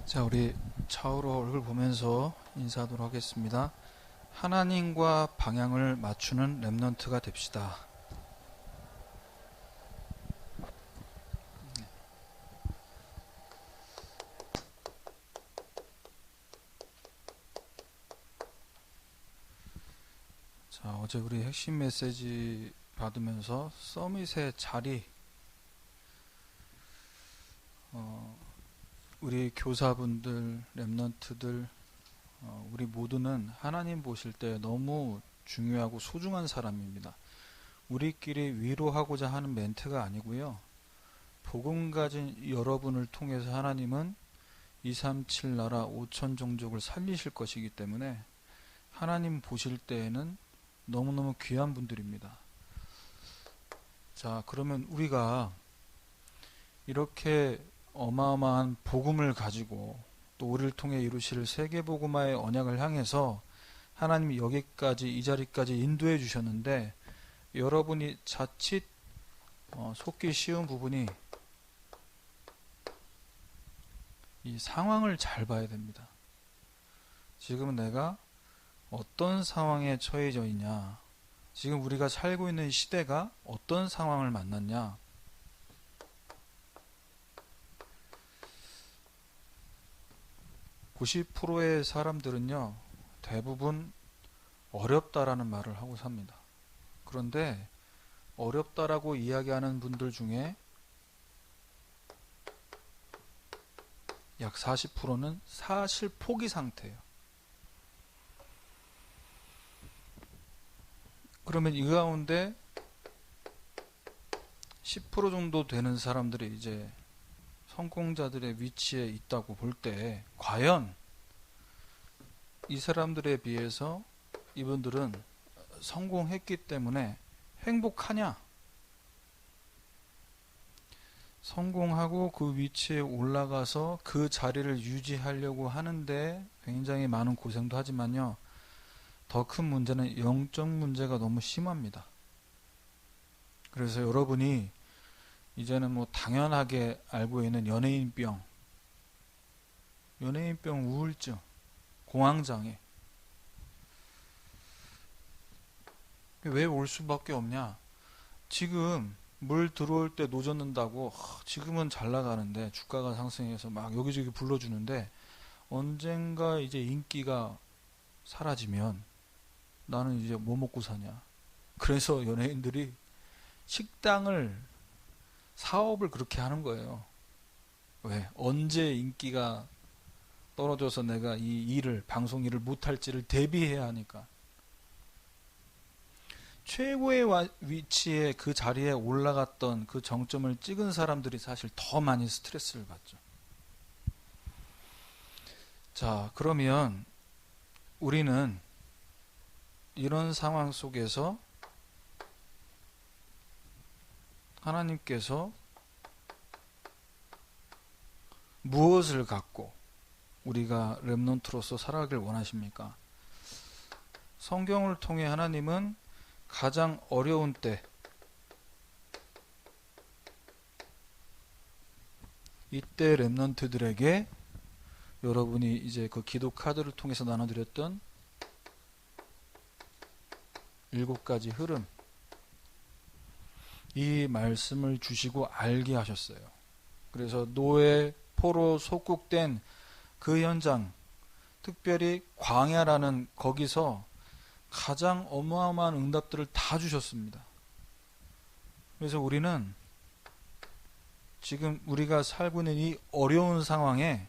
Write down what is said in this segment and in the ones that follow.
자, 우리 차후로 얼굴 보면서 인사하도록 하겠습니다. 하나님과 방향을 맞추는 렘넌트가 됩시다. 자, 어제 우리 핵심 메시지 받으면서 서밋의 자리, 우리 교사분들, 렘넌트들, 우리 모두는 하나님 보실 때 너무 중요하고 소중한 사람입니다. 우리끼리 위로하고자 하는 멘트가 아니고요. 복음 가진 여러분을 통해서 하나님은 237 나라 5천 종족을 살리실 것이기 때문에 하나님 보실 때에는 너무너무 귀한 분들입니다. 자, 그러면 우리가 이렇게 어마어마한 복음을 가지고 또 우리를 통해 이루실 세계복음화의 언약을 향해서 하나님이 여기까지 이 자리까지 인도해 주셨는데 여러분이 자칫 속기 쉬운 부분이 이 상황을 잘 봐야 됩니다. 지금 내가 어떤 상황에 처해져 있냐, 지금 우리가 살고 있는 시대가 어떤 상황을 만났냐. 90%의 사람들은요, 대부분 어렵다라는 말을 하고 삽니다. 그런데 어렵다라고 이야기하는 분들 중에 약 40%는 사실 포기 상태예요. 그러면 이 가운데 10% 정도 되는 사람들이 이제 성공자들의 위치에 있다고 볼 때 과연 이 사람들에 비해서 이분들은 성공했기 때문에 행복하냐? 성공하고 그 위치에 올라가서 그 자리를 유지하려고 하는데 굉장히 많은 고생도 하지만요. 더 큰 문제는 영적 문제가 너무 심합니다. 그래서 여러분이 이제는 뭐 당연하게 알고 있는 연예인병, 우울증, 공황장애. 왜 올 수밖에 없냐? 지금 물 들어올 때 노젓는다고 지금은 잘 나가는데 주가가 상승해서 막 여기저기 불러주는데 언젠가 이제 인기가 사라지면 나는 이제 뭐 먹고 사냐. 그래서 연예인들이 식당을 사업을 그렇게 하는 거예요. 왜? 언제 인기가 떨어져서 내가 이 일을, 방송 일을 못할지를 대비해야 하니까. 최고의 위치에 그 자리에 올라갔던 그 정점을 찍은 사람들이 사실 더 많이 스트레스를 받죠. 자, 그러면 우리는 이런 상황 속에서 하나님께서 무엇을 갖고 우리가 렘넌트로서 살아가길 원하십니까? 성경을 통해 하나님은 가장 어려운 때, 이때 렘넌트들에게 여러분이 이제 그 기도 카드를 통해서 나눠드렸던 7가지 흐름, 이 말씀을 주시고 알게 하셨어요. 그래서 노예, 포로 속국된 그 현장, 특별히 광야라는 거기서 가장 어마어마한 응답들을 다 주셨습니다. 그래서 우리는 지금 우리가 살고 있는 이 어려운 상황에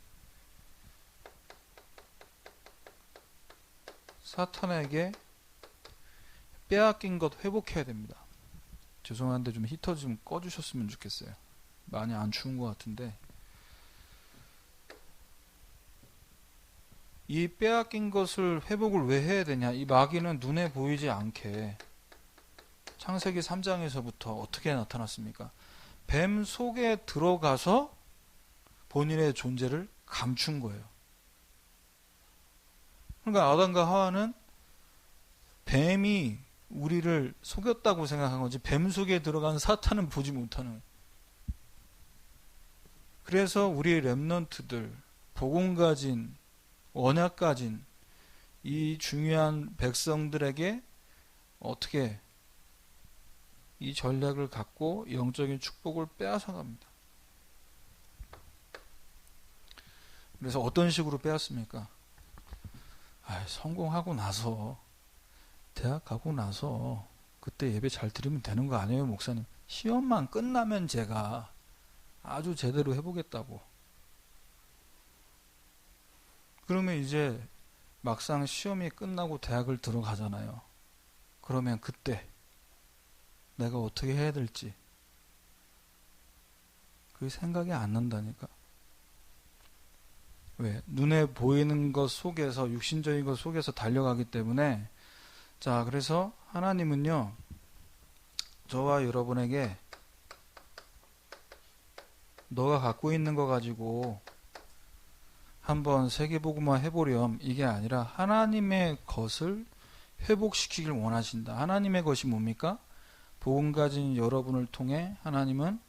사탄에게 빼앗긴 것 회복해야 됩니다. 죄송한데 좀 히터 좀 꺼주셨으면 좋겠어요. 많이 안 추운 것 같은데. 이 빼앗긴 것을 회복을 왜 해야 되냐? 이 마귀는 눈에 보이지 않게 창세기 3장에서부터 어떻게 나타났습니까? 뱀 속에 들어가서 본인의 존재를 감춘 거예요. 그러니까 아담과 하와는 뱀이 우리를 속였다고 생각한 거지 뱀 속에 들어간 사탄은 보지 못하는. 그래서 우리 렘넌트들, 복음 가진, 언약 가진 이 중요한 백성들에게 어떻게 이 전략을 갖고 영적인 축복을 빼앗아갑니다. 그래서 어떤 식으로 빼앗습니까? 성공하고 나서, 대학 가고 나서 그때 예배 잘 드리면 되는 거 아니에요, 목사님? 시험만 끝나면 제가 아주 제대로 해보겠다고. 그러면 이제 막상 시험이 끝나고 대학을 들어가잖아요. 그러면 그때 내가 어떻게 해야 될지 그게 생각이 안 난다니까. 왜? 눈에 보이는 것 속에서, 육신적인 것 속에서 달려가기 때문에. 자, 그래서 하나님은요, 저와 여러분에게 너가 갖고 있는 거 가지고 한번 세계복음화 해보렴, 이게 아니라 하나님의 것을 회복시키길 원하신다. 하나님의 것이 뭡니까? 복음 가진 여러분을 통해 하나님은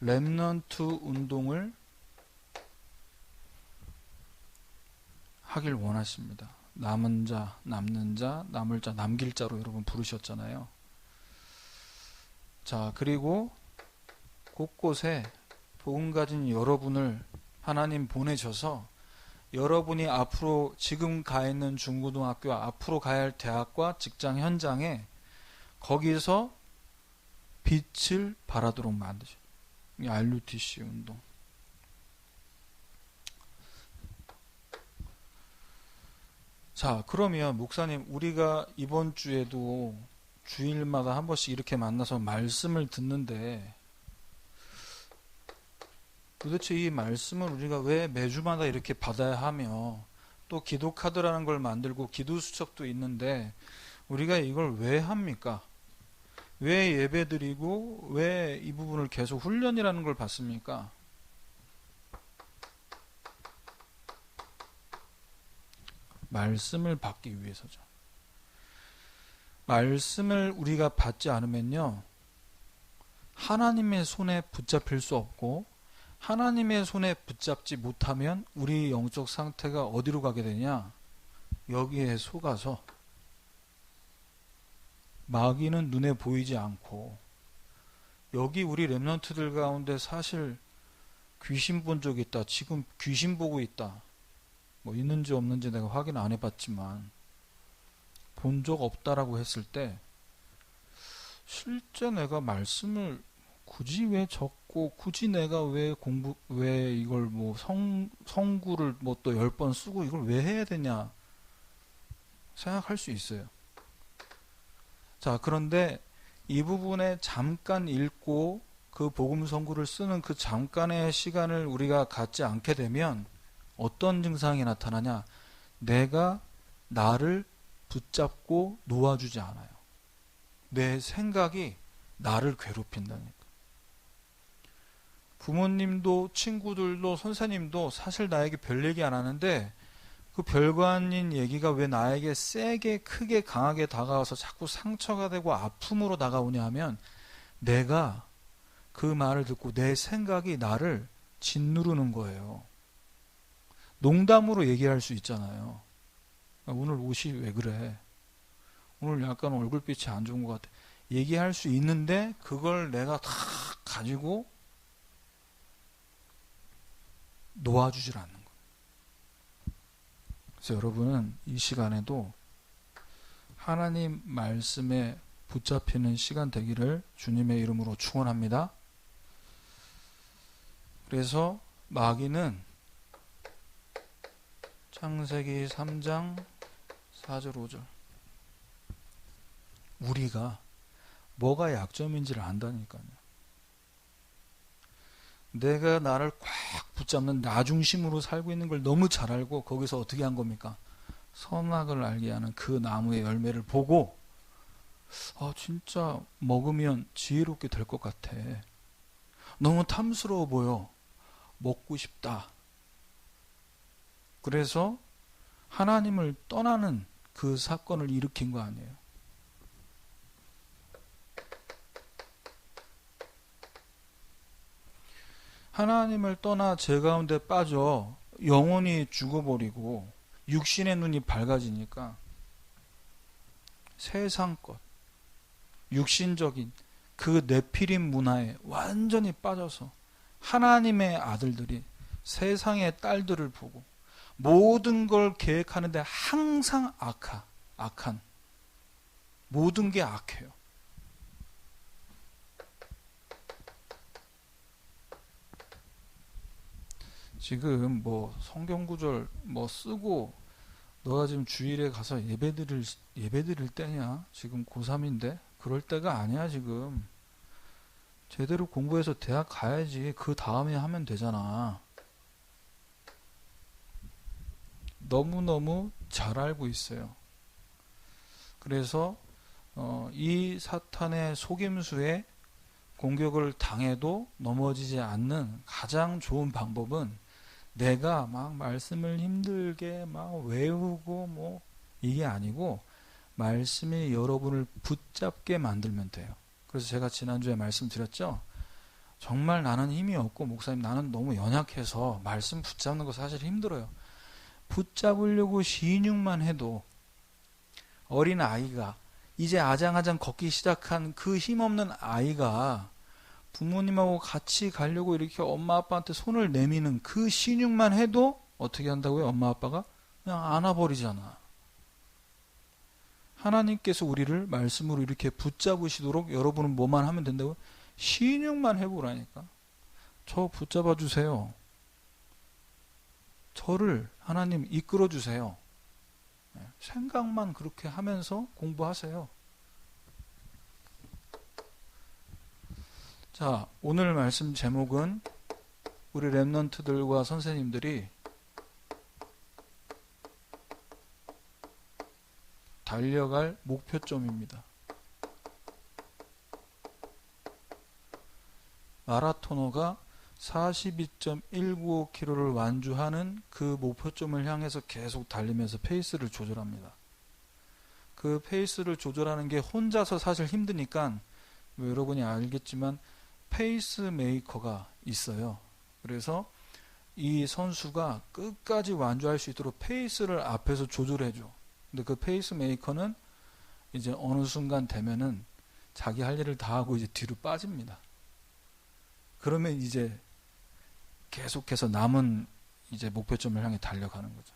렘넌트 운동을 하길 원하십니다. 남은 자, 남는 자, 남을 자, 남길 자로 여러분 부르셨잖아요. 자, 그리고 곳곳에 복음 가진 여러분을 하나님 보내셔서 여러분이 앞으로 지금 가 있는 중고등학교, 앞으로 가야 할 대학과 직장 현장에 거기서 빛을 발하도록 만드셔. 이 RUTC 운동. 자, 그러면 목사님, 우리가 이번 주에도 주일마다 한 번씩 이렇게 만나서 말씀을 듣는데 도대체 이 말씀을 우리가 왜 매주마다 이렇게 받아야 하며, 또 기도 카드라는 걸 만들고 기도 수첩도 있는데 우리가 이걸 왜 합니까? 왜 예배드리고 왜 이 부분을 계속 훈련이라는 걸 받습니까? 말씀을 받기 위해서죠. 말씀을 우리가 받지 않으면요, 하나님의 손에 붙잡힐 수 없고, 하나님의 손에 붙잡지 못하면 우리 영적 상태가 어디로 가게 되냐? 여기에 속아서 마귀는 눈에 보이지 않고, 여기 우리 렘넌트들 가운데 사실 귀신 본 적 있다, 지금 귀신 보고 있다, 뭐 있는지 없는지 내가 확인 안 해봤지만 본 적 없다라고 했을 때 실제 내가 말씀을 굳이 왜 적고, 굳이 내가 왜 이걸 뭐 성구를 뭐 또 10번 쓰고 이걸 왜 해야 되냐 생각할 수 있어요. 자, 그런데 이 부분에 잠깐 읽고 그 복음 성구를 쓰는 그 잠깐의 시간을 우리가 갖지 않게 되면 어떤 증상이 나타나냐? 내가 나를 붙잡고 놓아주지 않아요. 내 생각이 나를 괴롭힌다니까. 부모님도 친구들도 선생님도 사실 나에게 별 얘기 안 하는데 그 별거 아닌 얘기가 왜 나에게 세게 크게 강하게 다가와서 자꾸 상처가 되고 아픔으로 다가오냐 하면, 내가 그 말을 듣고 내 생각이 나를 짓누르는 거예요. 농담으로 얘기할 수 있잖아요. 오늘 옷이 왜 그래? 오늘 약간 얼굴빛이 안 좋은 것 같아. 얘기할 수 있는데 그걸 내가 다 가지고 놓아주질 않는 거예요. 그래서 여러분은 이 시간에도 하나님 말씀에 붙잡히는 시간 되기를 주님의 이름으로 축원합니다. 그래서 마귀는 창세기 3장 4절 5절, 우리가 뭐가 약점인지를 안다니까요. 내가 나를 꽉 붙잡는 나 중심으로 살고 있는 걸 너무 잘 알고 거기서 어떻게 한 겁니까? 선악을 알게 하는 그 나무의 열매를 보고 진짜 먹으면 지혜롭게 될 것 같아. 너무 탐스러워 보여. 먹고 싶다. 그래서 하나님을 떠나는 그 사건을 일으킨 거 아니에요. 하나님을 떠나 제 가운데 빠져 영혼이 죽어버리고 육신의 눈이 밝아지니까 세상 것, 육신적인 그 네피림 문화에 완전히 빠져서 하나님의 아들들이 세상의 딸들을 보고 모든 걸 계획하는데 항상 악한 모든 게 악해요. 지금 뭐 성경 구절 뭐 쓰고 너가 지금 주일에 가서 예배드릴 때냐? 지금 고3인데 그럴 때가 아니야. 지금 제대로 공부해서 대학 가야지. 그 다음에 하면 되잖아. 너무너무 잘 알고 있어요. 그래서 이 사탄의 속임수에 공격을 당해도 넘어지지 않는 가장 좋은 방법은 내가 막 말씀을 힘들게 막 외우고 뭐 이게 아니고 말씀이 여러분을 붙잡게 만들면 돼요. 그래서 제가 지난주에 말씀드렸죠. 정말 나는 힘이 없고 목사님 나는 너무 연약해서 말씀 붙잡는 거 사실 힘들어요. 붙잡으려고 신용만 해도 어린 아이가 이제 아장아장 걷기 시작한 그 힘없는 아이가 부모님하고 같이 가려고 이렇게 엄마 아빠한테 손을 내미는 그 신용만 해도 어떻게 한다고요? 엄마 아빠가 그냥 안아버리잖아. 하나님께서 우리를 말씀으로 이렇게 붙잡으시도록 여러분은 뭐만 하면 된다고요? 신용만 해보라니까. 저 붙잡아 주세요. 저를 하나님 이끌어 주세요. 생각만 그렇게 하면서 공부하세요. 자, 오늘 말씀 제목은 우리 랩런트들과 선생님들이 달려갈 목표점입니다. 마라토너가 42.195km를 완주하는 그 목표점을 향해서 계속 달리면서 페이스를 조절합니다. 그 페이스를 조절하는 게 혼자서 사실 힘드니까 뭐 여러분이 알겠지만 페이스메이커가 있어요. 그래서 이 선수가 끝까지 완주할 수 있도록 페이스를 앞에서 조절해줘. 근데 그 페이스메이커는 이제 어느 순간 되면은 자기 할 일을 다 하고 이제 뒤로 빠집니다. 그러면 이제 계속해서 남은 이제 목표점을 향해 달려가는 거죠.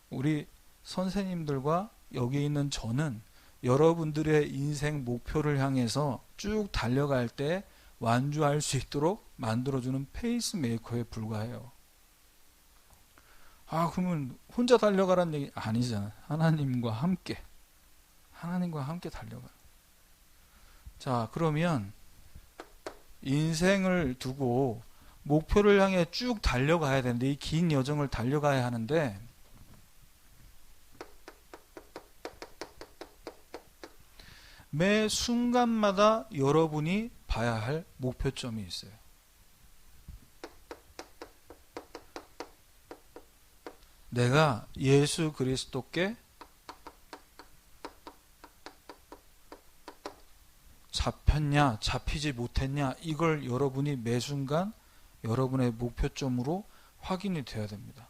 우리 선생님들과 여기 있는 저는 여러분들의 인생 목표를 향해서 쭉 달려갈 때 완주할 수 있도록 만들어주는 페이스메이커에 불과해요. 그러면 혼자 달려가라는 얘기 아니잖아요. 하나님과 함께 달려가요. 자, 그러면 인생을 두고 목표를 향해 쭉 달려가야 되는데 이 긴 여정을 달려가야 하는데 매 순간마다 여러분이 봐야 할 목표점이 있어요. 내가 예수 그리스도께 잡혔냐 잡히지 못했냐 이걸 여러분이 매 순간 여러분의 목표점으로 확인이 돼야 됩니다.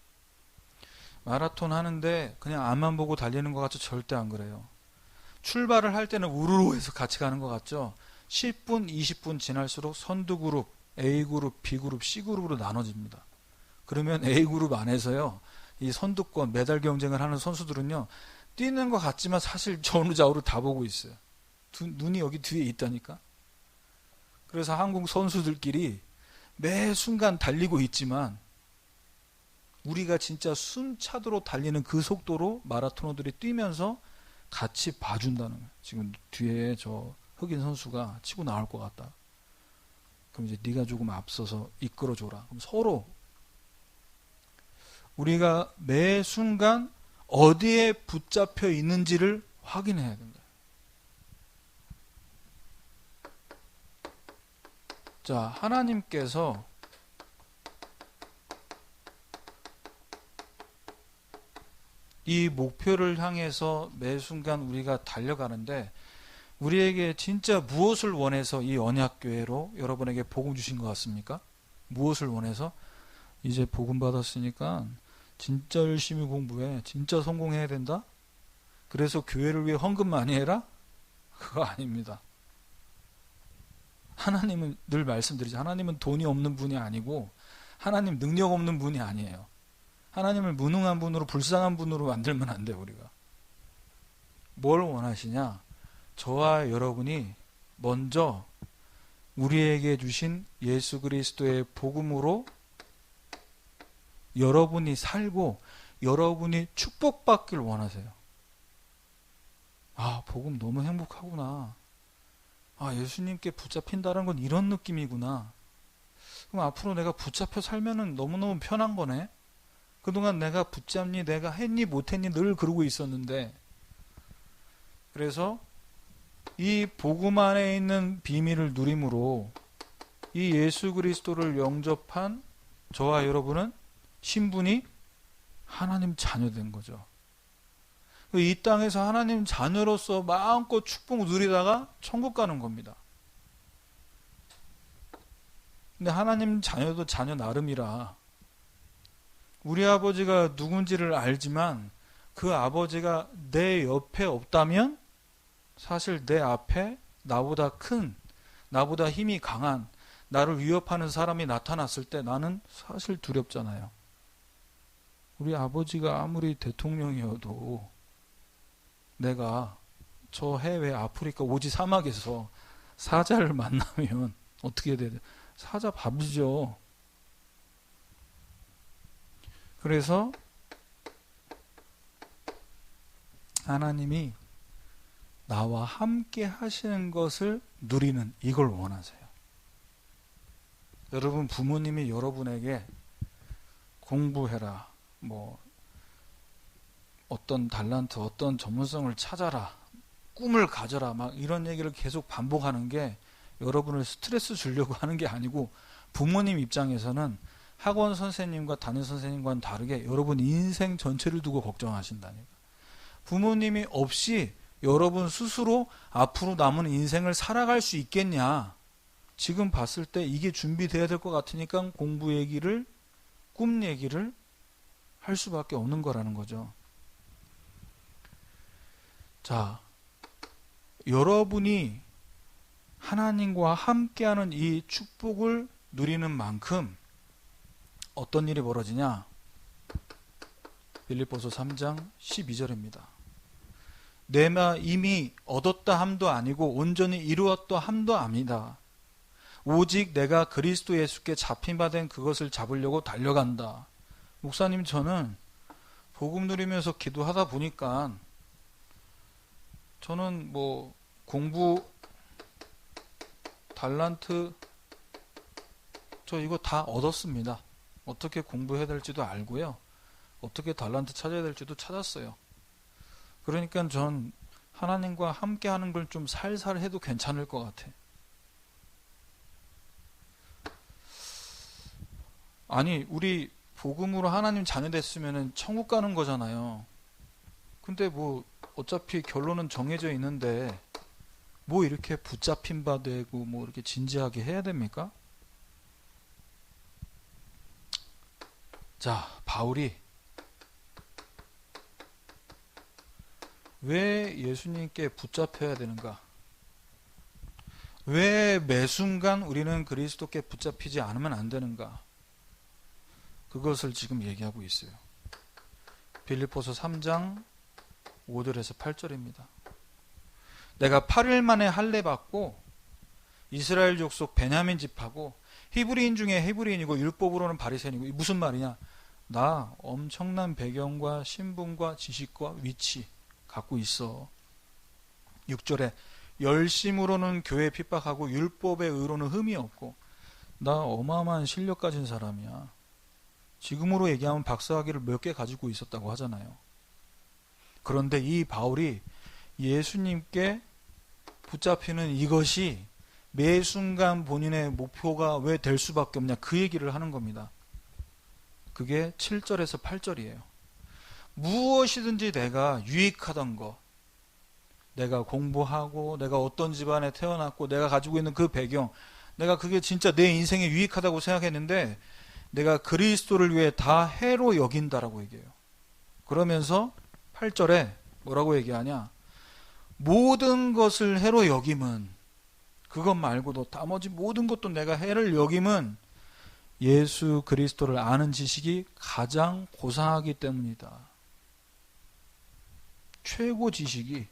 마라톤 하는데 그냥 앞만 보고 달리는 것 같죠? 절대 안 그래요. 출발을 할 때는 우르르해서 같이 가는 것 같죠? 10분, 20분 지날수록 선두그룹, A그룹, B그룹, C그룹으로 나눠집니다. 그러면 A그룹 안에서요, 이 선두권, 메달 경쟁을 하는 선수들은요, 뛰는 것 같지만 사실 전후좌우로 다 보고 있어요. 눈이 여기 뒤에 있다니까. 그래서 한국 선수들끼리 매 순간 달리고 있지만 우리가 진짜 숨차도록 달리는 그 속도로 마라토너들이 뛰면서 같이 봐준다는 거예요. 지금 뒤에 저 흑인 선수가 치고 나올 것 같다. 그럼 이제 네가 조금 앞서서 이끌어줘라. 그럼 서로 우리가 매 순간 어디에 붙잡혀 있는지를 확인해야 된다. 자, 하나님께서 이 목표를 향해서 매 순간 우리가 달려가는데 우리에게 진짜 무엇을 원해서 이 언약교회로 여러분에게 복음 주신 것 같습니까? 무엇을 원해서? 이제 복음 받았으니까 진짜 열심히 공부해. 진짜 성공해야 된다? 그래서 교회를 위해 헌금 많이 해라? 그거 아닙니다. 하나님은 늘 말씀드리죠. 하나님은 돈이 없는 분이 아니고 하나님 능력 없는 분이 아니에요. 하나님을 무능한 분으로 불쌍한 분으로 만들면 안 돼요. 우리가. 뭘 원하시냐? 저와 여러분이 먼저 우리에게 주신 예수 그리스도의 복음으로 여러분이 살고 여러분이 축복받길 원하세요. 아, 복음 너무 행복하구나. 아, 예수님께 붙잡힌다는 건 이런 느낌이구나. 그럼 앞으로 내가 붙잡혀 살면은 너무너무 편한 거네. 그동안 내가 붙잡니, 내가 했니, 못했니 늘 그러고 있었는데. 그래서 이 복음 안에 있는 비밀을 누림으로 이 예수 그리스도를 영접한 저와 여러분은 신분이 하나님 자녀된 거죠. 이 땅에서 하나님 자녀로서 마음껏 축복 누리다가 천국 가는 겁니다. 근데 하나님 자녀도 자녀 나름이라 우리 아버지가 누군지를 알지만 그 아버지가 내 옆에 없다면 사실 내 앞에 나보다 큰, 나보다 힘이 강한, 나를 위협하는 사람이 나타났을 때 나는 사실 두렵잖아요. 우리 아버지가 아무리 대통령이어도 내가 저 해외 아프리카 오지 사막에서 사자를 만나면 어떻게 해야 돼요? 사자 밥이죠. 그래서 하나님이 나와 함께 하시는 것을 누리는 이걸 원하세요. 여러분 부모님이 여러분에게 공부해라, 뭐 어떤 달란트, 어떤 전문성을 찾아라, 꿈을 가져라, 막 이런 얘기를 계속 반복하는 게 여러분을 스트레스 주려고 하는 게 아니고 부모님 입장에서는 학원 선생님과 담임 선생님과는 다르게 여러분 인생 전체를 두고 걱정하신다니까. 부모님이 없이 여러분 스스로 앞으로 남은 인생을 살아갈 수 있겠냐. 지금 봤을 때 이게 준비돼야 될 것 같으니까 공부 얘기를, 꿈 얘기를 할 수밖에 없는 거라는 거죠. 자, 여러분이 하나님과 함께하는 이 축복을 누리는 만큼 어떤 일이 벌어지냐? 빌립보서 3장 12절입니다. 내가 이미 얻었다 함도 아니고 온전히 이루었다 함도 아니다. 오직 내가 그리스도 예수께 잡힌 바 된 그것을 잡으려고 달려간다. 목사님, 저는 복음 누리면서 기도하다 보니까 저는 뭐 공부, 달란트, 저 이거 다 얻었습니다. 어떻게 공부해야 될지도 알고요. 어떻게 달란트 찾아야 될지도 찾았어요. 그러니까 전 하나님과 함께 하는 걸 좀 살살 해도 괜찮을 것 같아. 아니, 우리 복음으로 하나님 자녀 됐으면 천국 가는 거잖아요. 근데 뭐 어차피 결론은 정해져 있는데 뭐 이렇게 붙잡힌 바 되고 뭐 이렇게 진지하게 해야 됩니까? 자, 바울이 왜 예수님께 붙잡혀야 되는가? 왜 매 순간 우리는 그리스도께 붙잡히지 않으면 안 되는가? 그것을 지금 얘기하고 있어요. 빌립보서 3장 5절에서 8절입니다. 내가 8일 만에 할례 받고 이스라엘 족속 베냐민 집하고 히브리인 중에 히브리인이고 율법으로는 바리새인이고, 무슨 말이냐? 나 엄청난 배경과 신분과 지식과 위치 갖고 있어. 6절에 열심으로는 교회 핍박하고 율법의 의로는 흠이 없고, 나 어마어마한 실력 가진 사람이야. 지금으로 얘기하면 박사학위를 몇 개 가지고 있었다고 하잖아요. 그런데 이 바울이 예수님께 붙잡히는 이것이 매 순간 본인의 목표가 왜 될 수밖에 없냐, 그 얘기를 하는 겁니다. 그게 7절에서 8절이에요. 무엇이든지 내가 유익하던 것, 내가 공부하고 내가 어떤 집안에 태어났고 내가 가지고 있는 그 배경, 내가 그게 진짜 내 인생에 유익하다고 생각했는데 내가 그리스도를 위해 다 해로 여긴다라고 얘기해요. 그러면서 8절에 뭐라고 얘기하냐? 모든 것을 해로 여김은, 그것 말고도 나머지 모든 것도 내가 해를 여김은 예수 그리스도를 아는 지식이 가장 고상하기 때문이다. 최고 지식이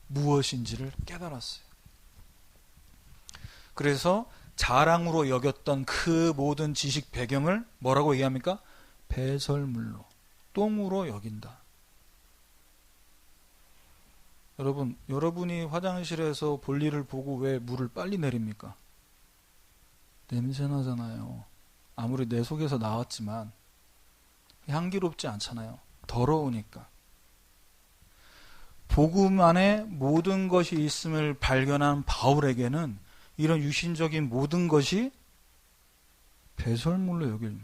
무엇인지를 깨달았어요. 그래서 자랑으로 여겼던 그 모든 지식 배경을 뭐라고 얘기합니까? 배설물로, 똥으로 여긴다. 여러분, 여러분이 화장실에서 볼일을 보고 왜 물을 빨리 내립니까? 냄새 나잖아요. 아무리 내 속에서 나왔지만 향기롭지 않잖아요. 더러우니까. 복음 안에 모든 것이 있음을 발견한 바울에게는 이런 유신적인 모든 것이 배설물로 여길.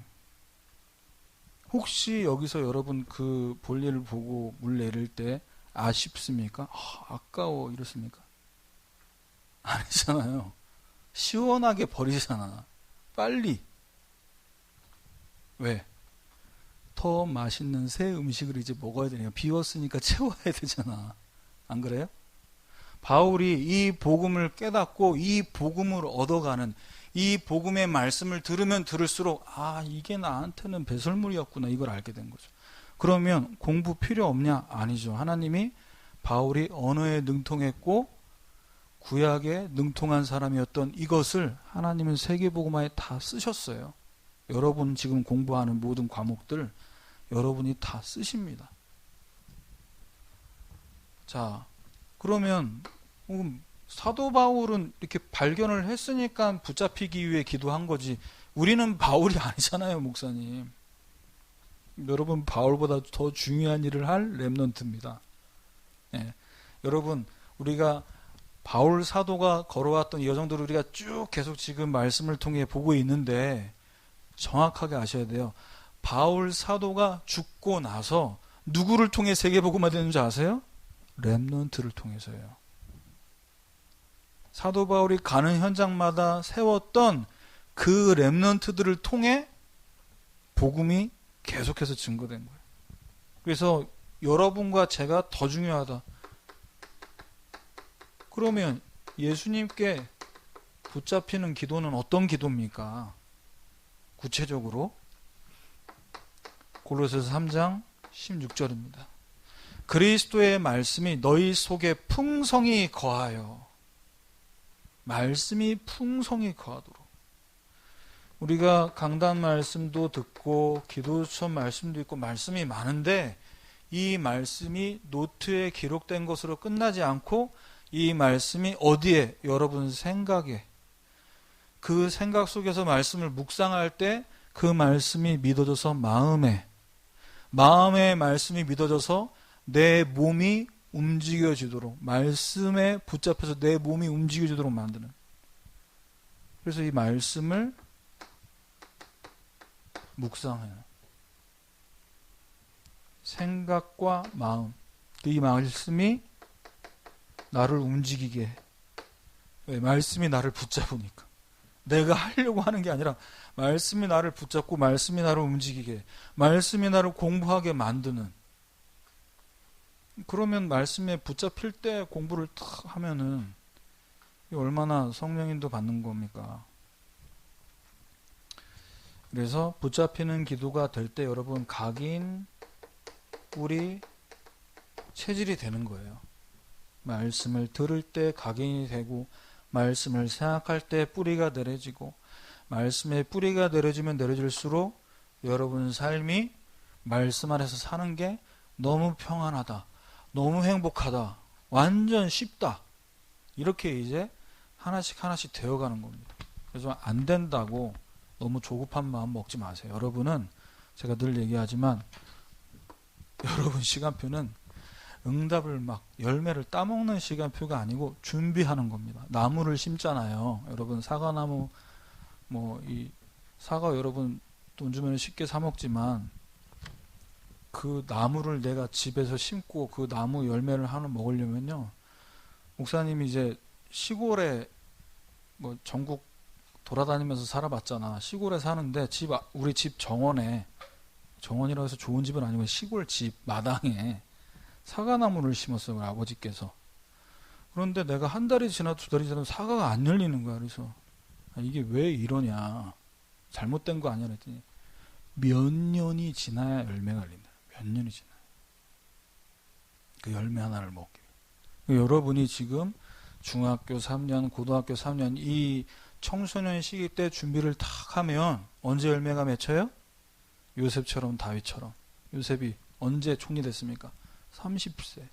혹시 여기서 여러분 그 볼일을 보고 물 내릴 때 아쉽습니까? 아까워 이렇습니까? 아니잖아요. 시원하게 버리잖아. 빨리. 왜? 더 맛있는 새 음식을 이제 먹어야 되니까 비웠으니까 채워야 되잖아. 안 그래요? 바울이 이 복음을 깨닫고 이 복음을 얻어가는, 이 복음의 말씀을 들으면 들을수록 이게 나한테는 배설물이었구나, 이걸 알게 된 거죠. 그러면 공부 필요 없냐? 아니죠. 하나님이 바울이 언어에 능통했고 구약에 능통한 사람이었던 이것을 하나님은 세계복음화에 다 쓰셨어요. 여러분 지금 공부하는 모든 과목들 여러분이 다 쓰십니다. 자, 그러면 사도 바울은 이렇게 발견을 했으니까 붙잡히기 위해 기도한 거지, 우리는 바울이 아니잖아요, 목사님. 여러분, 바울보다 더 중요한 일을 할 렘넌트입니다. 예. 여러분, 우리가 바울 사도가 걸어왔던 이 여정들을 우리가 쭉 계속 지금 말씀을 통해 보고 있는데 정확하게 아셔야 돼요. 바울 사도가 죽고 나서 누구를 통해 세계복음화 되는지 아세요? 렘넌트를 통해서요. 사도 바울이 가는 현장마다 세웠던 그 렘넌트들을 통해 복음이 계속해서 증거된 거예요. 그래서 여러분과 제가 더 중요하다. 그러면 예수님께 붙잡히는 기도는 어떤 기도입니까? 구체적으로 골로새서 3장 16절입니다. 그리스도의 말씀이 너희 속에 풍성히 거하여, 말씀이 풍성히 거하도록. 우리가 강단 말씀도 듣고 기도처 말씀도 있고 말씀이 많은데 이 말씀이 노트에 기록된 것으로 끝나지 않고 이 말씀이 어디에? 여러분 생각에. 그 생각 속에서 말씀을 묵상할 때 그 말씀이 믿어져서 마음의 말씀이 믿어져서 내 몸이 움직여지도록, 말씀에 붙잡혀서 내 몸이 움직여지도록 만드는. 그래서 이 말씀을 묵상해요. 생각과 마음, 이 말씀이 나를 움직이게 해. 왜? 말씀이 나를 붙잡으니까. 내가 하려고 하는 게 아니라 말씀이 나를 붙잡고 말씀이 나를 움직이게, 말씀이 나를 공부하게 만드는. 그러면 말씀에 붙잡힐 때 공부를 탁 하면은 얼마나 성령인도 받는 겁니까? 그래서 붙잡히는 기도가 될 때 여러분 각인, 뿌리, 체질이 되는 거예요. 말씀을 들을 때 각인이 되고, 말씀을 생각할 때 뿌리가 내려지고, 말씀에 뿌리가 내려지면 내려질수록 여러분 삶이 말씀 안에서 사는 게 너무 평안하다, 너무 행복하다, 완전 쉽다, 이렇게 이제 하나씩 하나씩 되어가는 겁니다. 그래서 안 된다고 너무 조급한 마음 먹지 마세요. 여러분은 제가 늘 얘기하지만 여러분 시간표는 응답을 막 열매를 따먹는 시간표가 아니고 준비하는 겁니다. 나무를 심잖아요. 여러분 사과나무, 이 사과 여러분 돈 주면 쉽게 사 먹지만 그 나무를 내가 집에서 심고 그 나무 열매를 하나 먹으려면요, 목사님이 이제 시골에 전국 돌아다니면서 살아봤잖아. 시골에 사는데 우리 집 정원이라고 해서 좋은 집은 아니고 시골 집 마당에 사과나무를 심었어요. 우리 아버지께서. 그런데 내가 한 달이 지나 두 달이 지나도 사과가 안 열리는 거야. 그래서 이게 왜 이러냐, 잘못된 거 아니야 그랬더니 몇 년이 지나야 열매가 열린다. 몇 년이 지나야 그 열매 하나를 먹기 위해. 여러분이 지금 중학교 3년, 고등학교 3년 이 청소년 시기 때 준비를 탁 하면 언제 열매가 맺혀요? 요셉처럼, 다윗처럼. 요셉이 언제 총리 됐습니까? 30세.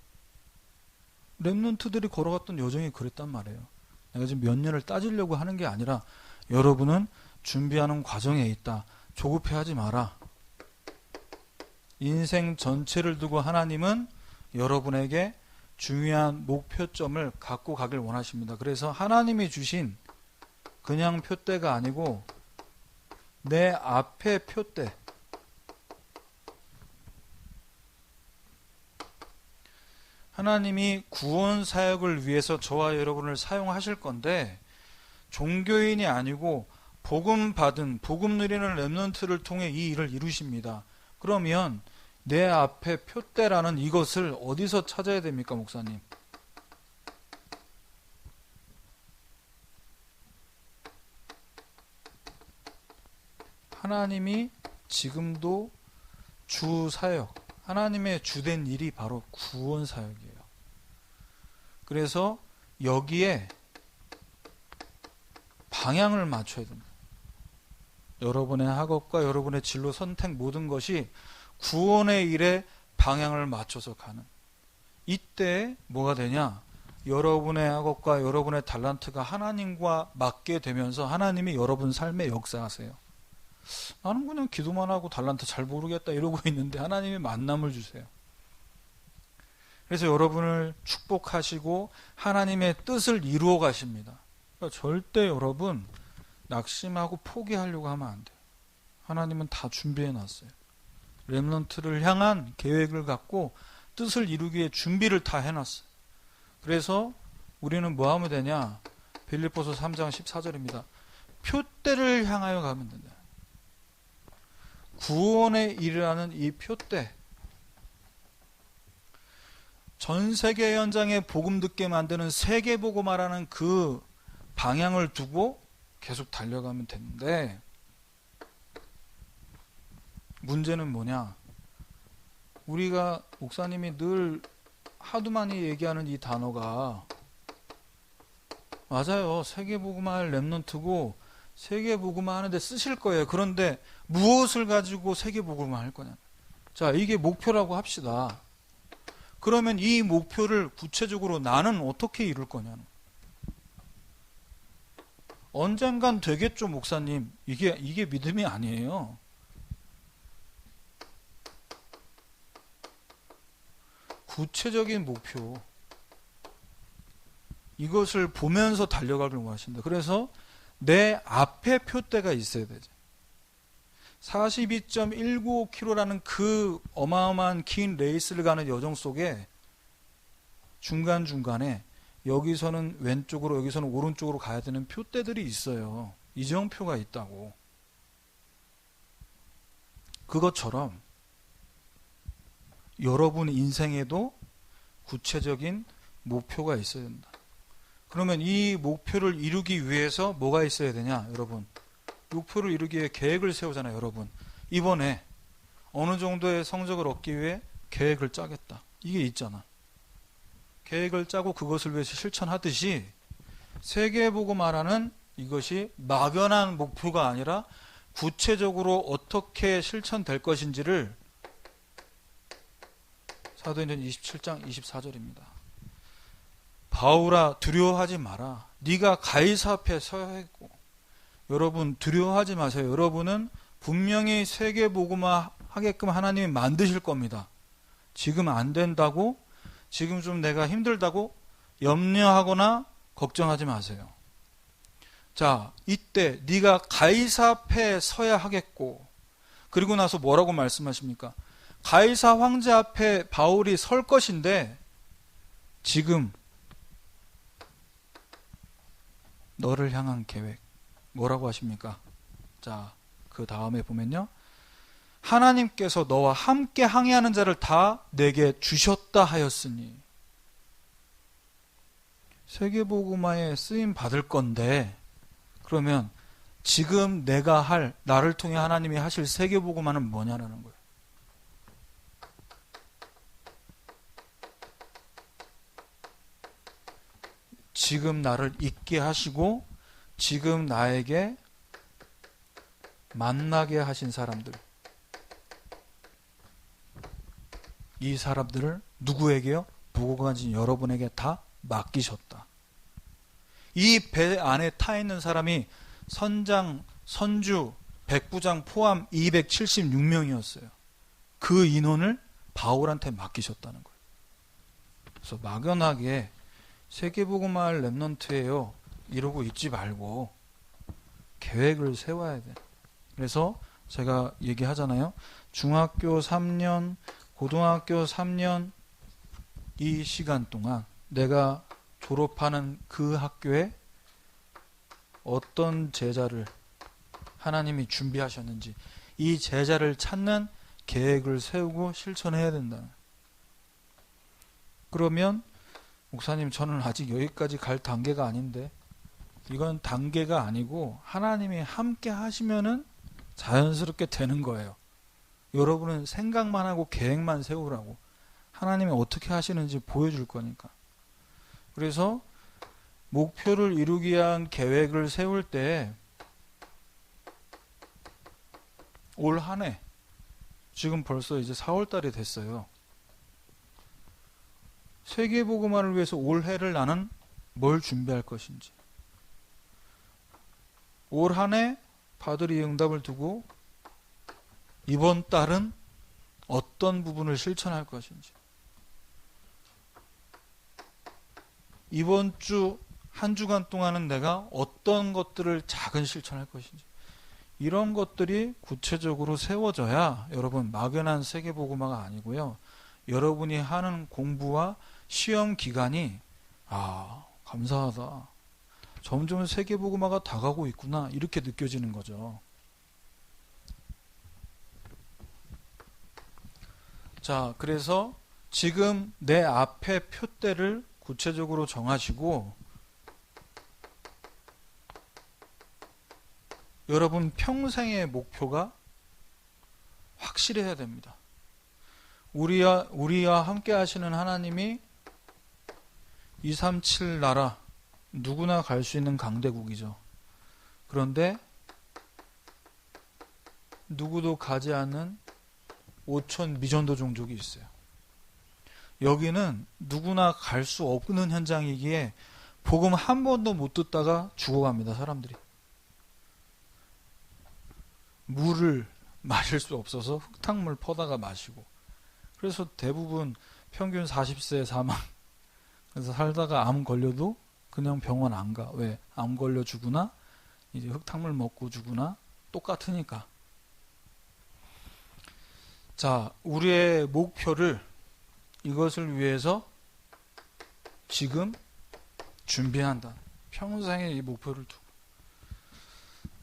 렘넌트들이 걸어갔던 여정이 그랬단 말이에요. 내가 지금 몇 년을 따지려고 하는 게 아니라 여러분은 준비하는 과정에 있다. 조급해하지 마라. 인생 전체를 두고 하나님은 여러분에게 중요한 목표점을 갖고 가길 원하십니다. 그래서 하나님이 주신 그냥 표대가 아니고 내 앞에 표대, 하나님이 구원 사역을 위해서 저와 여러분을 사용하실 건데 종교인이 아니고 복음 받은, 복음 누리는 렘넌트를 통해 이 일을 이루십니다. 그러면 내 앞에 표대라는 이것을 어디서 찾아야 됩니까, 목사님? 하나님이 지금도 주 사역, 하나님의 주된 일이 바로 구원 사역이에요. 그래서 여기에 방향을 맞춰야 됩니다. 여러분의 학업과 여러분의 진로 선택 모든 것이 구원의 일에 방향을 맞춰서 가는. 이때 뭐가 되냐? 여러분의 학업과 여러분의 달란트가 하나님과 맞게 되면서 하나님이 여러분 삶에 역사하세요. 나는 그냥 기도만 하고 달란트 잘 모르겠다 이러고 있는데 하나님이 만남을 주세요. 그래서 여러분을 축복하시고 하나님의 뜻을 이루어 가십니다. 그러니까 절대 여러분 낙심하고 포기하려고 하면 안 돼요. 하나님은 다 준비해 놨어요. 렘넌트를 향한 계획을 갖고 뜻을 이루기 위해 준비를 다 해놨어요. 그래서 우리는 뭐 하면 되냐? 빌립보서 3장 14절입니다. 표대를 향하여 가면 된다. 구원의 일이라는 이 표대, 전 세계 현장에 복음 듣게 만드는 세계복음화라는 그 방향을 두고 계속 달려가면 되는데, 문제는 뭐냐? 우리가 목사님이 늘 하도 많이 얘기하는 이 단어가, 맞아요, 세계복음화할 렘넌트고 세계복음화 하는데 쓰실 거예요. 그런데 무엇을 가지고 세계복음화 할 거냐? 자, 이게 목표라고 합시다. 그러면 이 목표를 구체적으로 나는 어떻게 이룰 거냐는. 언젠간 되겠죠, 목사님. 이게 믿음이 아니에요. 구체적인 목표, 이것을 보면서 달려가길 원하신다. 그래서 내 앞에 표대가 있어야 되죠. 42.195km라는 그 어마어마한 긴 레이스를 가는 여정 속에 중간중간에 여기서는 왼쪽으로 여기서는 오른쪽으로 가야 되는 표대들이 있어요. 이정표가 있다고. 그것처럼 여러분 인생에도 구체적인 목표가 있어야 된다. 그러면 이 목표를 이루기 위해서 뭐가 있어야 되냐, 여러분? 목표를 이루기 위해 계획을 세우잖아요, 여러분. 이번에 어느 정도의 성적을 얻기 위해 계획을 짜겠다. 이게 있잖아. 계획을 짜고 그것을 위해서 실천하듯이 세계복음화라는 이것이 막연한 목표가 아니라 구체적으로 어떻게 실천될 것인지를 사도행전 27장 24절입니다. 바울아, 두려워하지 마라. 네가 가이사 앞에 서야 했고. 여러분, 두려워하지 마세요. 여러분은 분명히 세계복음화 하게끔 하나님이 만드실 겁니다. 지금 안 된다고, 지금 좀 내가 힘들다고 염려하거나 걱정하지 마세요. 자, 이때 네가 가이사 앞에 서야 하겠고, 그리고 나서 뭐라고 말씀하십니까? 가이사 황제 앞에 바울이 설 것인데 지금 너를 향한 계획, 뭐라고 하십니까? 자, 그 다음에 보면요. 하나님께서 너와 함께 항해하는 자를 다 내게 주셨다 하였으니. 세계복음화에 쓰임 받을 건데, 그러면 지금 내가 할, 나를 통해 하나님이 하실 세계복음화는 뭐냐라는 거예요. 지금 나를 있게 하시고 지금 나에게 만나게 하신 사람들, 이 사람들을 누구에게요? 보고 가진 여러분에게 다 맡기셨다. 이 배 안에 타 있는 사람이 선장, 선주, 백부장 포함 276명이었어요. 그 인원을 바울한테 맡기셨다는 거예요. 그래서 막연하게 세계복음화할 랩넌트예요 이러고 있지 말고 계획을 세워야 돼. 그래서 제가 얘기하잖아요. 중학교 3년, 고등학교 3년 이 시간 동안 내가 졸업하는 그 학교에 어떤 제자를 하나님이 준비하셨는지 이 제자를 찾는 계획을 세우고 실천해야 된다. 그러면 목사님, 저는 아직 여기까지 갈 단계가 아닌데, 이건 단계가 아니고 하나님이 함께 하시면은 자연스럽게 되는 거예요. 여러분은 생각만 하고 계획만 세우라고. 하나님이 어떻게 하시는지 보여줄 거니까. 그래서 목표를 이루기 위한 계획을 세울 때 올 한 해, 지금 벌써 이제 4월 달이 됐어요. 세계복음화를 위해서 올해를 나는 뭘 준비할 것인지, 올 한 해 파들이 응답을 두고 이번 달은 어떤 부분을 실천할 것인지, 이번 주 한 주간 동안은 내가 어떤 것들을 작은 실천할 것인지, 이런 것들이 구체적으로 세워져야 여러분 막연한 세계복음화가 아니고요. 여러분이 하는 공부와 시험 기간이 감사하다. 점점 세계복음화가 다가오고 있구나. 이렇게 느껴지는 거죠. 자, 그래서 지금 내 앞에 표대를 구체적으로 정하시고 여러분 평생의 목표가 확실해야 됩니다. 우리와 함께 하시는 하나님이 237 나라 누구나 갈 수 있는 강대국이죠. 그런데 누구도 가지 않는 5천 미전도 종족이 있어요. 여기는 누구나 갈 수 없는 현장이기에 복음 한 번도 못 듣다가 죽어갑니다. 사람들이. 물을 마실 수 없어서 흙탕물 퍼다가 마시고, 그래서 대부분 평균 40세 사망. 그래서 살다가 암 걸려도 그냥 병원 안 가. 왜? 암 걸려 죽으나 이제 흙탕물 먹고 죽으나 똑같으니까. 자, 우리의 목표를 이것을 위해서 지금 준비한다. 평생의 이 목표를 두고.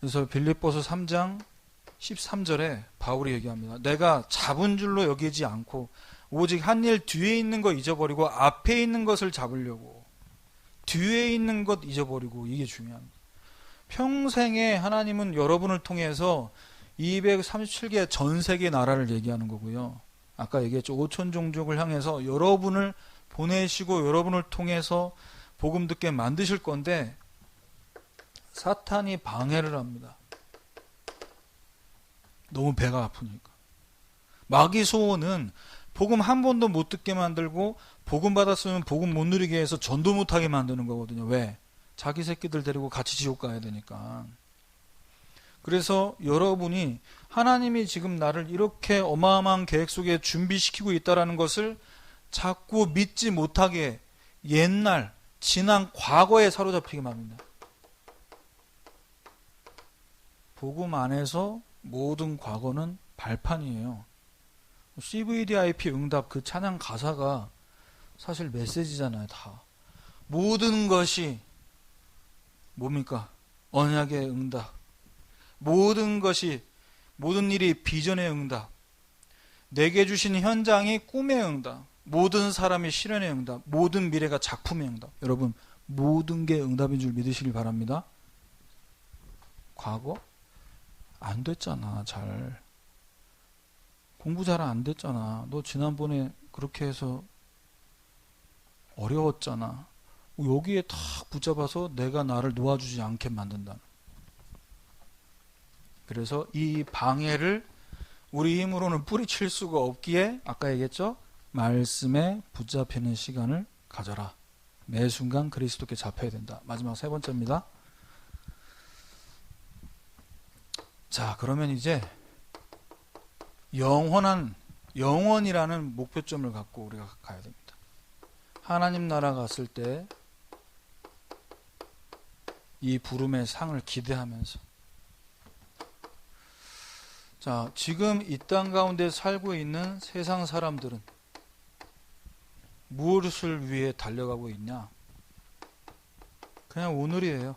그래서 빌립보서 3장 13절에 바울이 얘기합니다. 내가 잡은 줄로 여기지 않고 오직 한 일 뒤에 있는 것 잊어버리고 앞에 있는 것을 잡으려고. 뒤에 있는 것 잊어버리고. 이게 중요합니다. 평생에 하나님은 여러분을 통해서 237개 전 세계 나라를 얘기하는 거고요. 아까 얘기했죠. 5천 종족을 향해서 여러분을 보내시고 여러분을 통해서 복음 듣게 만드실 건데 사탄이 방해를 합니다. 너무 배가 아프니까. 마귀 소원은 복음 한 번도 못 듣게 만들고 복음 받았으면 복음 못 누리게 해서 전도 못하게 만드는 거거든요. 왜? 자기 새끼들 데리고 같이 지옥 가야 되니까. 그래서 여러분이 하나님이 지금 나를 이렇게 어마어마한 계획 속에 준비시키고 있다는 것을 자꾸 믿지 못하게 옛날, 지난 과거에 사로잡히게 만듭니다. 복음 안에서 모든 과거는 발판이에요. CVDIP 응답 그 찬양 가사가 사실 메시지잖아요. 다 모든 것이 뭡니까? 언약의 응답, 모든 것이, 모든 일이 비전의 응답, 내게 주신 현장이 꿈의 응답, 모든 사람이 실현의 응답, 모든 미래가 작품의 응답. 여러분, 모든 게 응답인 줄 믿으시길 바랍니다. 과거? 안 됐잖아. 잘 공부 잘 안 됐잖아. 너 지난번에 그렇게 해서 어려웠잖아. 여기에 탁 붙잡아서 내가 나를 놓아주지 않게 만든다. 그래서 이 방해를 우리 힘으로는 뿌리칠 수가 없기에 아까 얘기했죠? 말씀에 붙잡히는 시간을 가져라. 매 순간 그리스도께 잡혀야 된다. 마지막 세 번째입니다. 자, 그러면 이제 영원이라는 목표점을 갖고 우리가 가야 됩니다. 하나님 나라 갔을 때 이 부름의 상을 기대하면서, 자, 지금 이 땅 가운데 살고 있는 세상 사람들은 무엇을 위해 달려가고 있냐? 그냥 오늘이에요.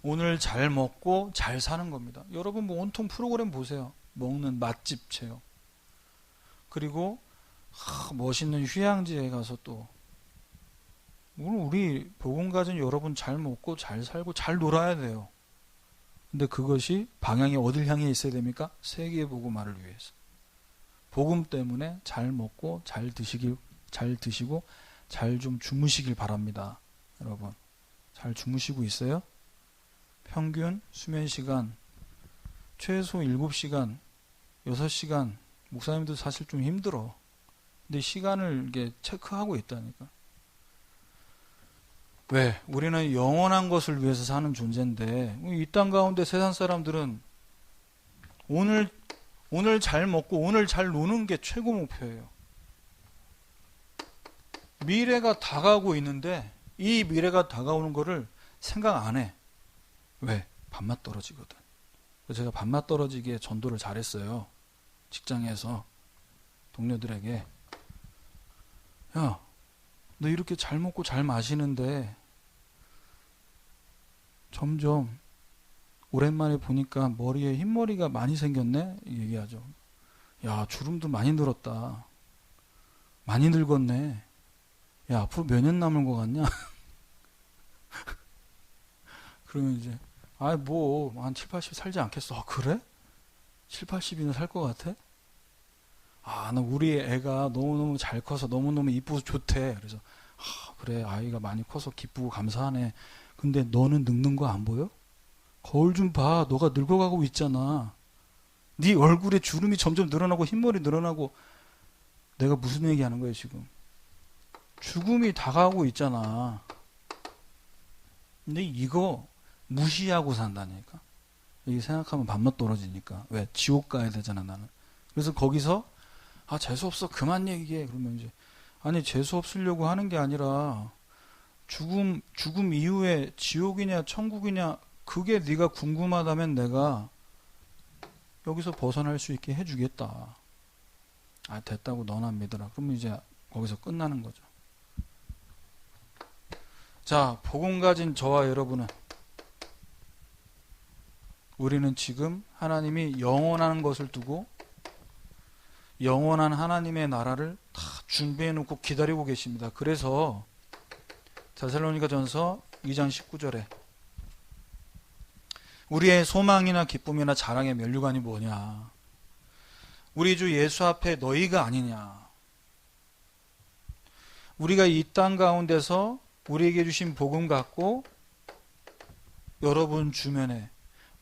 오늘 잘 먹고 잘 사는 겁니다. 여러분 뭐 온통 프로그램 보세요. 먹는 맛집 체험. 그리고 멋있는 휴양지에 가서 또 오늘 우리 복음 가진 여러분 잘 먹고 잘 살고 잘 놀아야 돼요. 근데 그것이 방향이 어딜 향해 있어야 됩니까? 세계 복음화를 위해서. 복음 때문에 잘 먹고 잘 드시고 잘 좀 주무시길 바랍니다. 여러분 잘 주무시고 있어요? 평균 수면 시간 최소 7시간 6시간. 목사님도 사실 좀 힘들어. 근데 시간을 이렇게 체크하고 있다니까. 왜? 우리는 영원한 것을 위해서 사는 존재인데 이 땅 가운데 세상 사람들은 오늘 잘 먹고 오늘 잘 노는 게 최고 목표예요. 미래가 다가오고 있는데 이 미래가 다가오는 거를 생각 안 해. 왜? 밥맛 떨어지거든. 그래서 제가 밥맛 떨어지게 전도를 잘했어요. 직장에서 동료들에게, 야, 너 이렇게 잘 먹고 잘 마시는데 점점 오랜만에 보니까 머리에 흰머리가 많이 생겼네? 얘기하죠. 야, 주름도 많이 늘었다. 많이 늙었네. 야, 앞으로 몇 년 남은 것 같냐? 그러면 이제 뭐 한 7, 80 살지 않겠어. 아, 그래? 7, 80이나 살 것 같아? 나 우리 애가 너무너무 잘 커서 너무너무 이쁘고 좋대. 그래서 그래, 아이가 많이 커서 기쁘고 감사하네. 근데 너는 늙는 거 안 보여? 거울 좀 봐. 너가 늙어가고 있잖아. 네 얼굴에 주름이 점점 늘어나고 흰머리 늘어나고. 내가 무슨 얘기하는 거예요 지금? 죽음이 다가오고 있잖아. 근데 이거 무시하고 산다니까. 이게 생각하면 밥맛 떨어지니까. 왜? 지옥 가야 되잖아 나는. 그래서 거기서 재수없어 그만 얘기해. 그러면 이제 아니 재수 없으려고 하는 게 아니라 죽음 이후에 지옥이냐 천국이냐 그게 네가 궁금하다면 내가 여기서 벗어날 수 있게 해주겠다. 됐다고 너나 믿어라. 그러면 이제 거기서 끝나는 거죠. 자, 복음 가진 저와 여러분은 우리는 지금 하나님이 영원한 것을 두고 영원한 하나님의 나라를 다 준비해 놓고 기다리고 계십니다. 그래서 데살로니가전서 2장 19절에 우리의 소망이나 기쁨이나 자랑의 면류관이 뭐냐? 우리 주 예수 앞에 너희가 아니냐? 우리가 이 땅 가운데서 우리에게 주신 복음 갖고 여러분 주변에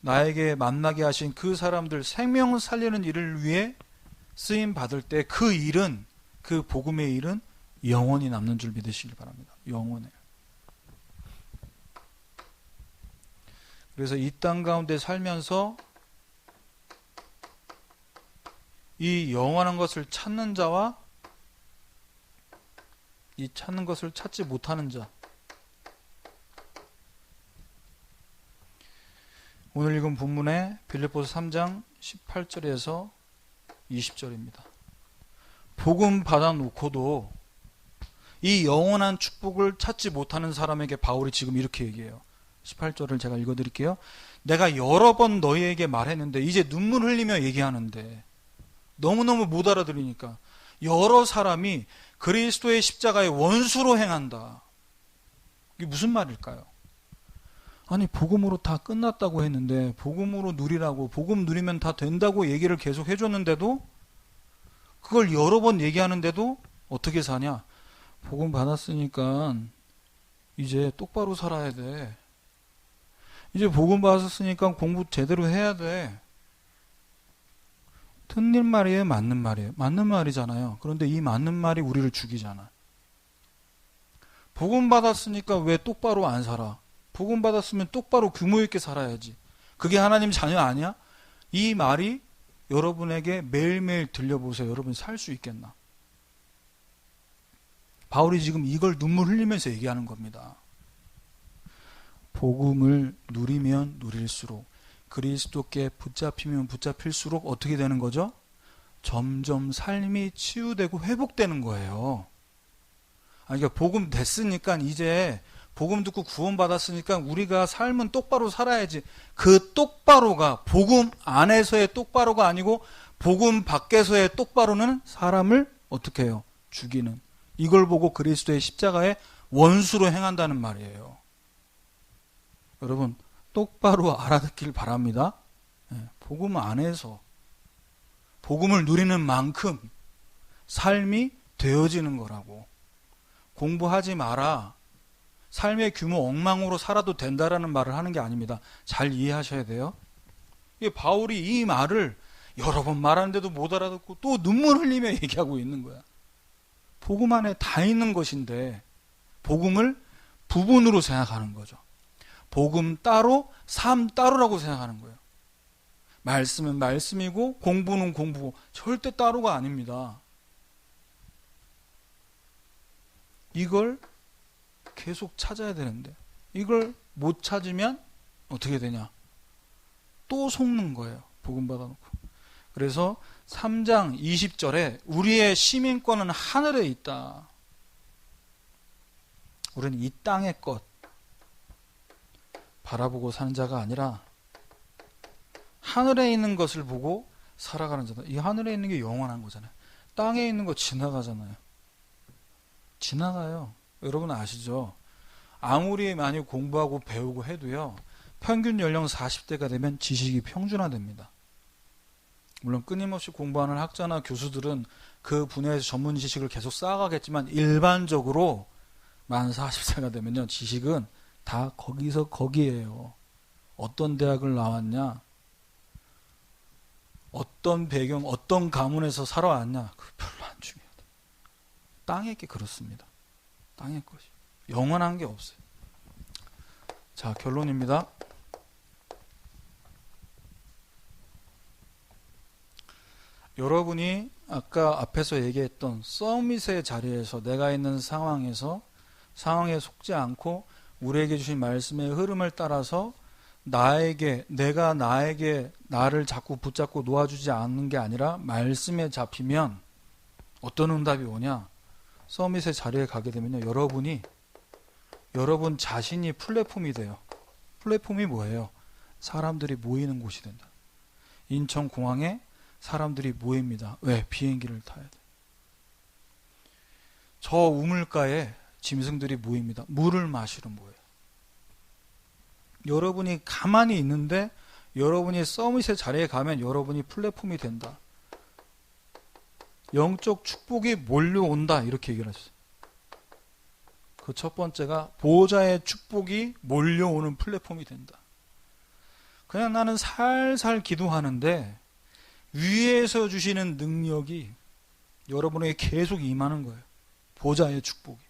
나에게 만나게 하신 그 사람들 생명을 살리는 일을 위해 쓰임 받을 때 그 일은, 그 복음의 일은 영원히 남는 줄 믿으시길 바랍니다. 영원해요. 그래서 이 땅 가운데 살면서 이 영원한 것을 찾는 자와 이 찾는 것을 찾지 못하는 자. 오늘 읽은 본문의 빌립보서 3장 18절에서 20절입니다. 복음 받아놓고도 이 영원한 축복을 찾지 못하는 사람에게 바울이 지금 이렇게 얘기해요. 18절을 제가 읽어드릴게요. 내가 여러 번 너희에게 말했는데 이제 눈물 흘리며 얘기하는데 너무너무 못 알아들으니까 여러 사람이 그리스도의 십자가의 원수로 행한다. 이게 무슨 말일까요? 아니 복음으로 다 끝났다고 했는데 복음으로 누리라고 복음 누리면 다 된다고 얘기를 계속 해줬는데도 그걸 여러 번 얘기하는데도 어떻게 사냐? 복음 받았으니까 이제 똑바로 살아야 돼. 이제 복음 받았으니까 공부 제대로 해야 돼. 틀린 말이에요? 맞는 말이에요? 맞는 말이잖아요. 그런데 이 맞는 말이 우리를 죽이잖아. 복음 받았으니까 왜 똑바로 안 살아? 복음 받았으면 똑바로 규모 있게 살아야지. 그게 하나님 자녀 아니야? 이 말이 여러분에게 매일매일 들려보세요. 여러분이 살 수 있겠나? 바울이 지금 이걸 눈물 흘리면서 얘기하는 겁니다. 복음을 누리면 누릴수록 그리스도께 붙잡히면 붙잡힐수록 어떻게 되는 거죠? 점점 삶이 치유되고 회복되는 거예요. 그러니까 복음 됐으니까 이제 복음 듣고 구원받았으니까 우리가 삶은 똑바로 살아야지. 그 똑바로가 복음 안에서의 똑바로가 아니고 복음 밖에서의 똑바로는 사람을 어떻게 해요? 죽이는. 이걸 보고 그리스도의 십자가의 원수로 행한다는 말이에요. 여러분 똑바로 알아듣길 바랍니다. 복음 안에서 복음을 누리는 만큼 삶이 되어지는 거라고. 공부하지 마라. 삶의 규모 엉망으로 살아도 된다라는 말을 하는 게 아닙니다. 잘 이해하셔야 돼요. 바울이 이 말을 여러 번 말하는데도 못 알아듣고 또 눈물 흘리며 얘기하고 있는 거야. 복음 안에 다 있는 것인데 복음을 부분으로 생각하는 거죠. 복음 따로, 삶 따로라고 생각하는 거예요. 말씀은 말씀이고 공부는 공부고 절대 따로가 아닙니다. 이걸 계속 찾아야 되는데 이걸 못 찾으면 어떻게 되냐? 또 속는 거예요. 복음 받아놓고. 그래서 3장 20절에 우리의 시민권은 하늘에 있다. 우리는 이 땅의 것 바라보고 사는 자가 아니라 하늘에 있는 것을 보고 살아가는 자다. 이 하늘에 있는 게 영원한 거잖아요. 땅에 있는 거 지나가잖아요. 지나가요. 여러분 아시죠? 아무리 많이 공부하고 배우고 해도요. 평균 연령 40대가 되면 지식이 평준화됩니다. 물론 끊임없이 공부하는 학자나 교수들은 그 분야에서 전문 지식을 계속 쌓아가겠지만 일반적으로 만 40세가 되면요. 지식은 다 거기서 거기에요. 어떤 대학을 나왔냐? 어떤 배경, 어떤 가문에서 살아왔냐? 그거 별로 안 중요하다. 땅의 게 그렇습니다. 땅의 것이. 영원한 게 없어요. 자, 결론입니다. 여러분이 아까 앞에서 얘기했던 서밋의 자리에서 내가 있는 상황에 속지 않고 우리에게 주신 말씀의 흐름을 따라서 내가 나에게 나를 자꾸 붙잡고 놓아주지 않는 게 아니라 말씀에 잡히면 어떤 응답이 오냐? 서밋의 자리에 가게 되면요. 여러분 자신이 플랫폼이 돼요. 플랫폼이 뭐예요? 사람들이 모이는 곳이 된다. 인천공항에 사람들이 모입니다. 왜? 비행기를 타야 돼. 저 우물가에 짐승들이 모입니다. 물을 마시러 모여요. 여러분이 가만히 있는데 여러분이 서밋의 자리에 가면 여러분이 플랫폼이 된다. 영적 축복이 몰려온다. 이렇게 얘기를 하셨어요. 그 첫 번째가 보호자의 축복이 몰려오는 플랫폼이 된다. 그냥 나는 살살 기도하는데 위에서 주시는 능력이 여러분에게 계속 임하는 거예요. 보호자의 축복이.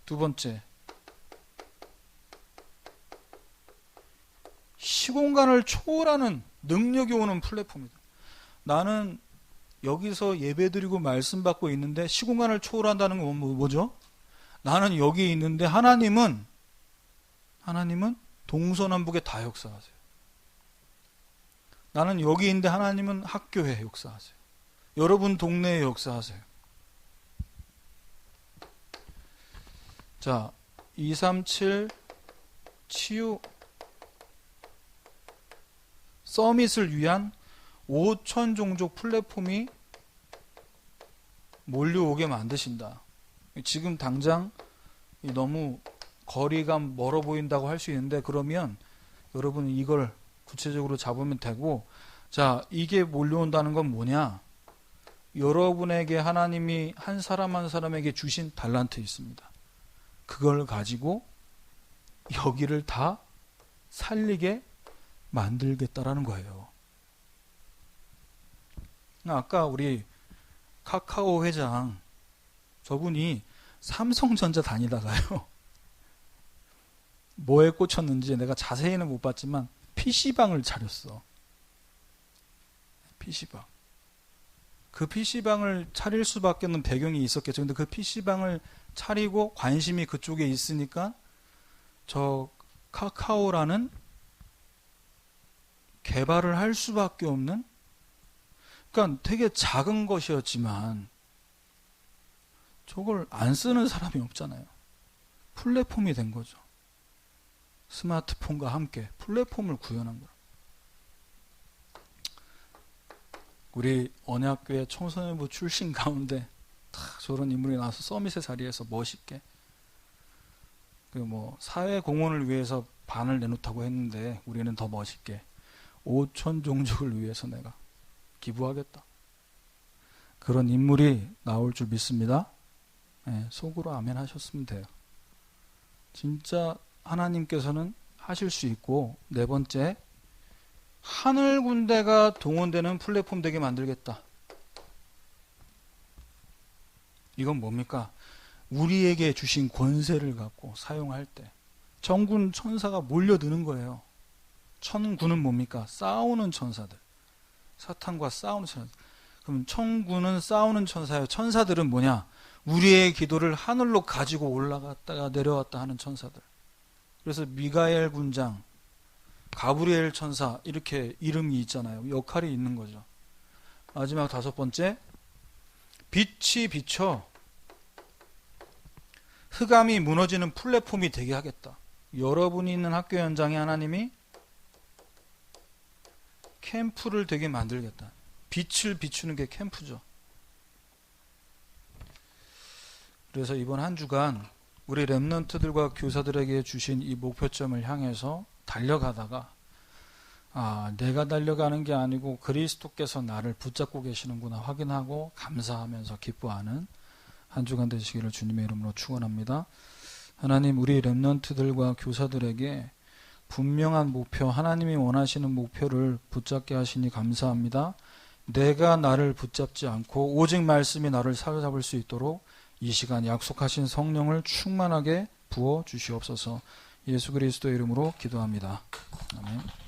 두 번째, 시공간을 초월하는 능력이 오는 플랫폼이다. 나는 여기서 예배드리고 말씀 받고 있는데 시공간을 초월한다는 건 뭐죠? 나는 여기 있는데 하나님은 동서남북에 다 역사하세요. 나는 여기 있는데 하나님은 학교에 역사하세요. 여러분 동네에 역사하세요. 자, 237 치유 서밋을 위한 5천 종족 플랫폼이 몰려오게 만드신다. 지금 당장 너무 거리감 멀어 보인다고 할 수 있는데, 그러면 여러분 이걸 구체적으로 잡으면 되고, 자, 이게 몰려온다는 건 뭐냐? 여러분에게 하나님이 한 사람 한 사람에게 주신 달란트 있습니다. 그걸 가지고 여기를 다 살리게 만들겠다라는 거예요. 아까 우리 카카오 회장, 저분이 삼성전자 다니다가요, 뭐에 꽂혔는지 내가 자세히는 못 봤지만 PC방을 차렸어. PC방. 그 PC방을 차릴 수밖에 없는 배경이 있었겠죠. 근데 그 PC방을 차리고 관심이 그쪽에 있으니까 저 카카오라는 개발을 할 수밖에 없는, 그러니까 되게 작은 것이었지만 저걸 안 쓰는 사람이 없잖아요. 플랫폼이 된 거죠. 스마트폰과 함께 플랫폼을 구현한 거예요. 우리 언약교회 청소년부 출신 가운데 딱 저런 인물이 나와서 서밋의 자리에서 멋있게 사회 공헌을 위해서 반을 내놓다고 했는데, 우리는 더 멋있게 5천 종족을 위해서 내가 기부하겠다. 그런 인물이 나올 줄 믿습니다. 네, 속으로 아멘 하셨으면 돼요. 진짜 하나님께서는 하실 수 있고, 네 번째, 하늘 군대가 동원되는 플랫폼 되게 만들겠다. 이건 뭡니까? 우리에게 주신 권세를 갖고 사용할 때 정군 천사가 몰려드는 거예요. 천군은 뭡니까? 싸우는 천사들. 사탄과 싸우는 천사들. 그럼 천군은 싸우는 천사예요. 천사들은 뭐냐? 우리의 기도를 하늘로 가지고 올라갔다가 내려왔다 하는 천사들. 그래서 미가엘 군장, 가브리엘 천사, 이렇게 이름이 있잖아요. 역할이 있는 거죠. 마지막 다섯 번째, 빛이 비춰 흑암이 무너지는 플랫폼이 되게 하겠다. 여러분이 있는 학교 현장에 하나님이 캠프를 되게 만들겠다. 빛을 비추는 게 캠프죠. 그래서 이번 한 주간 우리 렘넌트들과 교사들에게 주신 이 목표점을 향해서 달려가다가, 내가 달려가는 게 아니고 그리스도께서 나를 붙잡고 계시는구나 확인하고 감사하면서 기뻐하는 한 주간 되시기를 주님의 이름으로 축원합니다. 하나님, 우리 렘넌트들과 교사들에게 분명한 목표, 하나님이 원하시는 목표를 붙잡게 하시니 감사합니다. 내가 나를 붙잡지 않고 오직 말씀이 나를 사로잡을 수 있도록 이 시간 약속하신 성령을 충만하게 부어 주시옵소서. 예수 그리스도의 이름으로 기도합니다. 아멘.